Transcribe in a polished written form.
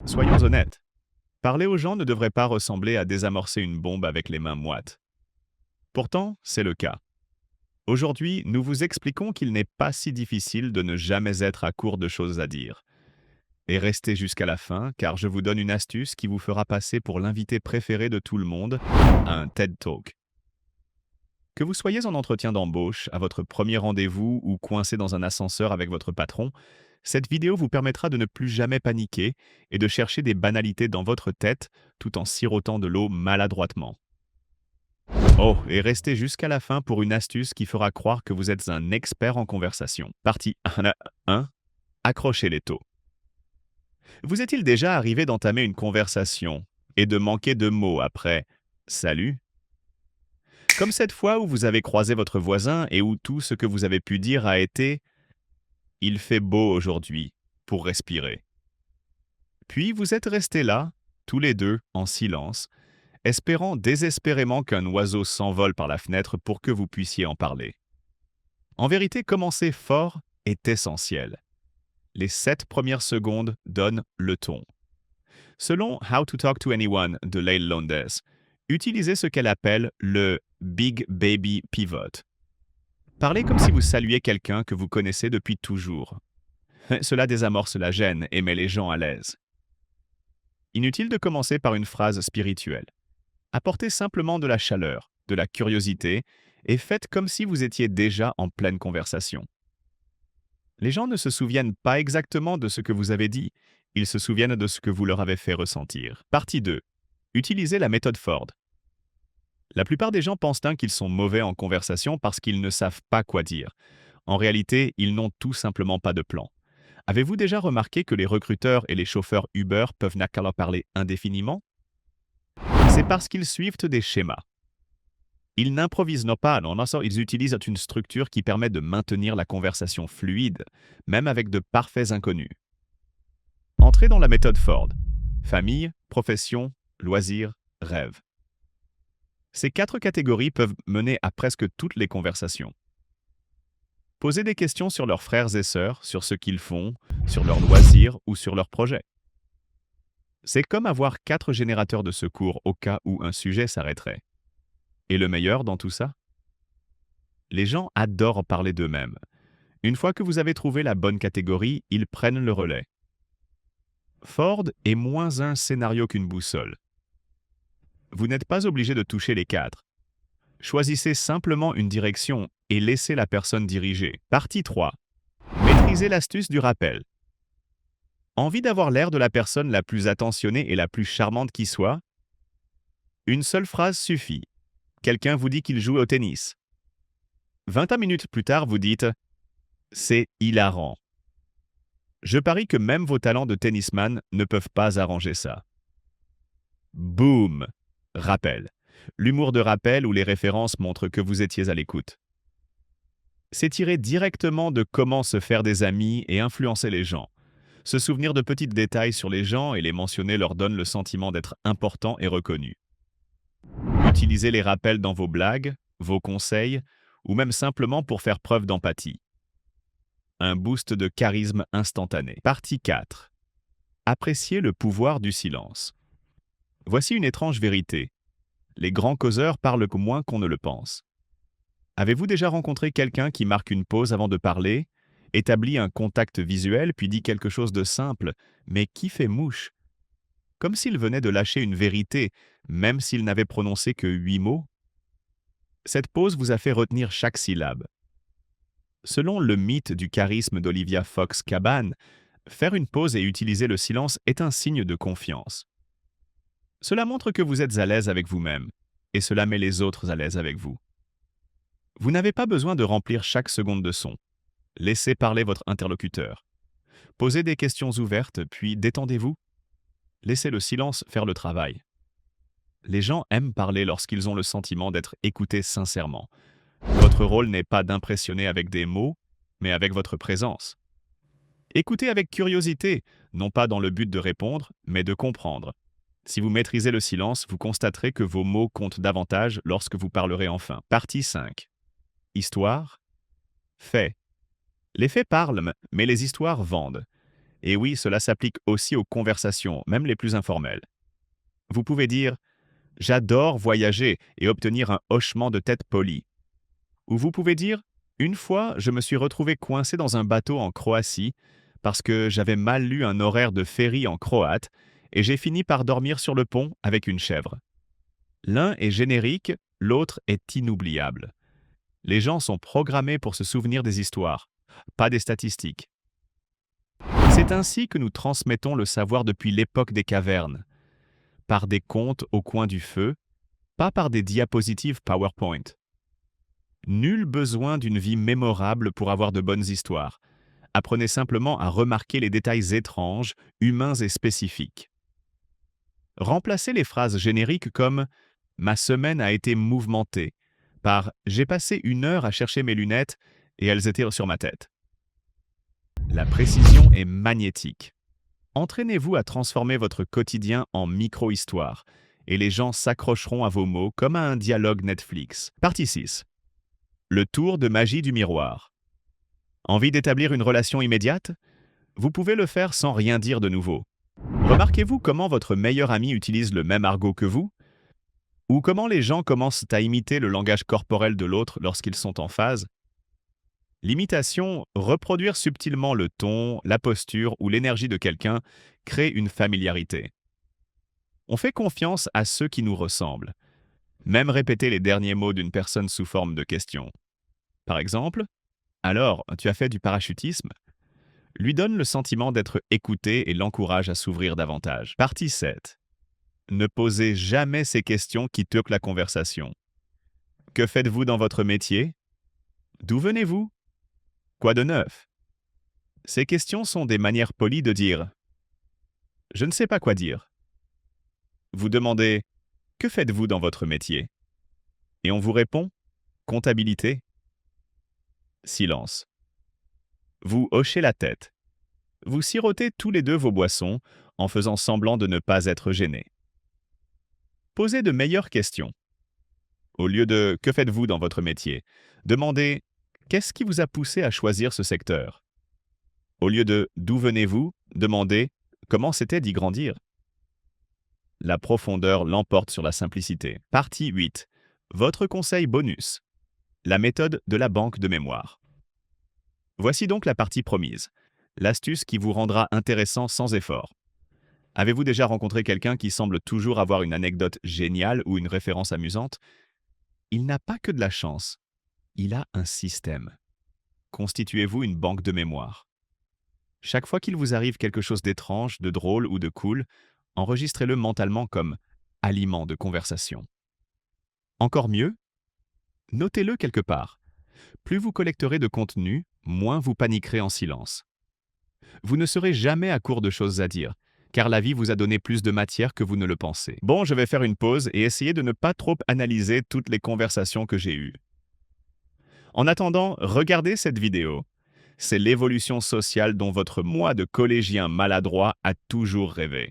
Soyons honnêtes, parler aux gens ne devrait pas ressembler à désamorcer une bombe avec les mains moites. Pourtant, c'est le cas. Aujourd'hui, nous vous expliquons qu'il n'est pas si difficile de ne jamais être à court de choses à dire. Et restez jusqu'à la fin, car je vous donne une astuce qui vous fera passer pour l'invité préféré de tout le monde à un TED Talk. Que vous soyez en entretien d'embauche, à votre premier rendez-vous ou coincé dans un ascenseur avec votre patron, cette vidéo vous permettra de ne plus jamais paniquer et de chercher des banalités dans votre tête tout en sirotant de l'eau maladroitement. Oh, et restez jusqu'à la fin pour une astuce qui fera croire que vous êtes un expert en conversation. Partie 1. Accrochez les taux. Vous est-il déjà arrivé d'entamer une conversation et de manquer de mots après «Salut»? Comme cette fois où vous avez croisé votre voisin et où tout ce que vous avez pu dire a été «Il fait beau aujourd'hui» pour respirer. Puis vous êtes restés là, tous les deux, en silence, espérant désespérément qu'un oiseau s'envole par la fenêtre pour que vous puissiez en parler. En vérité, commencer fort est essentiel. Les 7 premières secondes donnent le ton. Selon How to Talk to Anyone de Lael Lowndes, utilisez ce qu'elle appelle le Big Baby Pivot. Parlez comme si vous saluiez quelqu'un que vous connaissez depuis toujours. Cela désamorce la gêne et met les gens à l'aise. Inutile de commencer par une phrase spirituelle. Apportez simplement de la chaleur, de la curiosité, et faites comme si vous étiez déjà en pleine conversation. Les gens ne se souviennent pas exactement de ce que vous avez dit, ils se souviennent de ce que vous leur avez fait ressentir. Partie 2. Utilisez la méthode Ford. La plupart des gens pensent qu'ils sont mauvais en conversation parce qu'ils ne savent pas quoi dire. En réalité, ils n'ont tout simplement pas de plan. Avez-vous déjà remarqué que les recruteurs et les chauffeurs Uber peuvent n'accaloir parler indéfiniment? C'est parce qu'ils suivent des schémas. Ils n'improvisent pas, non, ils utilisent une structure qui permet de maintenir la conversation fluide, même avec de parfaits inconnus. Entrez dans la méthode Ford. Famille, profession, loisirs, rêve. Ces 4 catégories peuvent mener à presque toutes les conversations. Posez des questions sur leurs frères et sœurs, sur ce qu'ils font, sur leurs loisirs ou sur leurs projets. C'est comme avoir 4 générateurs de secours au cas où un sujet s'arrêterait. Et le meilleur dans tout ça? Les gens adorent parler d'eux-mêmes. Une fois que vous avez trouvé la bonne catégorie, ils prennent le relais. Ford est moins un scénario qu'une boussole. Vous n'êtes pas obligé de toucher les 4. Choisissez simplement une direction et laissez la personne diriger. Partie 3. Maîtrisez l'astuce du rappel. Envie d'avoir l'air de la personne la plus attentionnée et la plus charmante qui soit? Une seule phrase suffit. Quelqu'un vous dit qu'il joue au tennis. 20 minutes plus tard, vous dites « C'est hilarant ». Je parie que même vos talents de tennisman ne peuvent pas arranger ça. Boum! Rappel. L'humour de rappel où les références montrent que vous étiez à l'écoute. C'est tiré directement de comment se faire des amis et influencer les gens. Se souvenir de petits détails sur les gens et les mentionner leur donne le sentiment d'être important et reconnu. Utilisez les rappels dans vos blagues, vos conseils, ou même simplement pour faire preuve d'empathie. Un boost de charisme instantané. Partie 4. Appréciez le pouvoir du silence. Voici une étrange vérité. Les grands causeurs parlent moins qu'on ne le pense. Avez-vous déjà rencontré quelqu'un qui marque une pause avant de parler, établit un contact visuel puis dit quelque chose de simple, mais qui fait mouche? Comme s'il venait de lâcher une vérité, même s'il n'avait prononcé que 8 mots? Cette pause vous a fait retenir chaque syllabe. Selon le mythe du charisme d'Olivia Fox Cabane, faire une pause et utiliser le silence est un signe de confiance. Cela montre que vous êtes à l'aise avec vous-même, et cela met les autres à l'aise avec vous. Vous n'avez pas besoin de remplir chaque seconde de son. Laissez parler votre interlocuteur. Posez des questions ouvertes, puis détendez-vous. Laissez le silence faire le travail. Les gens aiment parler lorsqu'ils ont le sentiment d'être écoutés sincèrement. Votre rôle n'est pas d'impressionner avec des mots, mais avec votre présence. Écoutez avec curiosité, non pas dans le but de répondre, mais de comprendre. Si vous maîtrisez le silence, vous constaterez que vos mots comptent davantage lorsque vous parlerez enfin. Partie 5. Histoire. Faits. Les faits parlent, mais les histoires vendent. Et oui, cela s'applique aussi aux conversations, même les plus informelles. Vous pouvez dire «J'adore voyager» et obtenir un hochement de tête poli. Ou vous pouvez dire «Une fois, je me suis retrouvé coincé dans un bateau en Croatie parce que j'avais mal lu un horaire de ferry en croate et j'ai fini par dormir sur le pont avec une chèvre». L'un est générique, l'autre est inoubliable. Les gens sont programmés pour se souvenir des histoires, pas des statistiques. C'est ainsi que nous transmettons le savoir depuis l'époque des cavernes, par des contes au coin du feu, pas par des diapositives PowerPoint. Nul besoin d'une vie mémorable pour avoir de bonnes histoires. Apprenez simplement à remarquer les détails étranges, humains et spécifiques. Remplacez les phrases génériques comme «Ma semaine a été mouvementée» par «J'ai passé 1 heure à chercher mes lunettes et elles étaient sur ma tête». La précision est magnétique. Entraînez-vous à transformer votre quotidien en micro-histoire et les gens s'accrocheront à vos mots comme à un dialogue Netflix. Partie 6. Le tour de magie du miroir. Envie d'établir une relation immédiate? Vous pouvez le faire sans rien dire de nouveau. Remarquez-vous comment votre meilleur ami utilise le même argot que vous? Ou comment les gens commencent à imiter le langage corporel de l'autre lorsqu'ils sont en phase? L'imitation, reproduire subtilement le ton, la posture ou l'énergie de quelqu'un, crée une familiarité. On fait confiance à ceux qui nous ressemblent. Même répéter les derniers mots d'une personne sous forme de question. Par exemple, «Alors, tu as fait du parachutisme?» lui donne le sentiment d'être écouté et l'encourage à s'ouvrir davantage. Partie 7. Ne posez jamais ces questions qui toquent la conversation. Que faites-vous dans votre métier? D'où venez-vous? Quoi de neuf? Ces questions sont des manières polies de dire «Je ne sais pas quoi dire». Vous demandez «Que faites-vous dans votre métier?» et on vous répond «Comptabilité». Silence. Vous hochez la tête. Vous sirotez tous les deux vos boissons en faisant semblant de ne pas être gêné. Posez de meilleures questions. Au lieu de «Que faites-vous dans votre métier?» demandez «Qu'est-ce qui vous a poussé à choisir ce secteur?» Au lieu de «D'où venez-vous?» demandez «Comment c'était d'y grandir?» La profondeur l'emporte sur la simplicité. Partie 8. Votre conseil bonus. La méthode de la banque de mémoire. Voici donc la partie promise. L'astuce qui vous rendra intéressant sans effort. Avez-vous déjà rencontré quelqu'un qui semble toujours avoir une anecdote géniale ou une référence amusante? Il n'a pas que de la chance. Il a un système. Constituez-vous une banque de mémoire. Chaque fois qu'il vous arrive quelque chose d'étrange, de drôle ou de cool, enregistrez-le mentalement comme aliment de conversation. Encore mieux, notez-le quelque part. Plus vous collecterez de contenu, moins vous paniquerez en silence. Vous ne serez jamais à court de choses à dire, car la vie vous a donné plus de matière que vous ne le pensez. Bon, je vais faire une pause et essayer de ne pas trop analyser toutes les conversations que j'ai eues. En attendant, regardez cette vidéo. C'est l'évolution sociale dont votre moi de collégien maladroit a toujours rêvé.